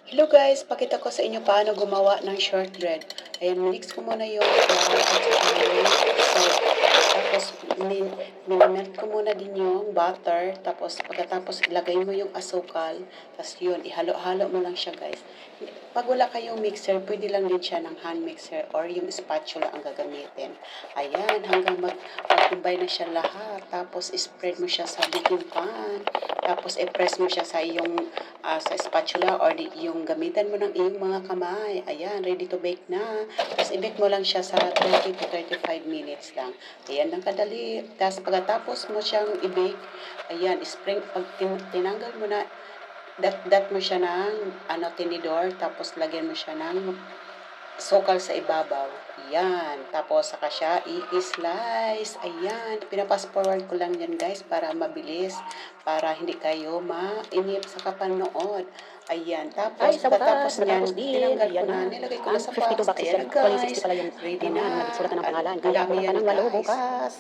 Hello guys, pakita ko sa inyo paano gumawa ng shortbread. Ayan, mix ko muna yung flour at saka yung salt. Tapos, minimelt ko muna din yung butter. Tapos, pagkatapos, ilagay mo yung asukal. Tapos yun, ihalo-halo mo lang siya guys. Pag wala kayong mixer, pwede lang din siya ng hand mixer or yung spatula ang gagamitin. Ayan, hanggang mag-combine na siya lahat. Tapos, spread mo siya sa baking pan. Tapos, i-press mo siya sa iyong sa spatula or yung gamitan mo ng iyong mga kamay. Ayan, ready to bake na. Tapos, i-bake mo lang siya sa 30 to 35 minutes lang. Ayan lang kadali. Tapos, pagkatapos mo siyang i-bake, ayan, pag tinanggal mo na, dat mo siya ng tinidor, tapos lagyan mo siya ng sukal sa ibabaw. Ayan. Tapos, saka siya i-slice. Ayan. Pinapass forward ko lang yan, guys, para mabilis. Para hindi kayo mainip sa kapanood. Ayan. Ay, Tapos, sa wakas, niyan, natapos din. tinanggal ko Ayan na. na. Nilagay ko na Ang sa 52 box. boxes Ayan yan. na, Actually, guys. 60 pala yan. Ready Ano na. na, nagsulat na ng pangalan. Ang Kaya dami abot ka yan, ng walo guys. bukas.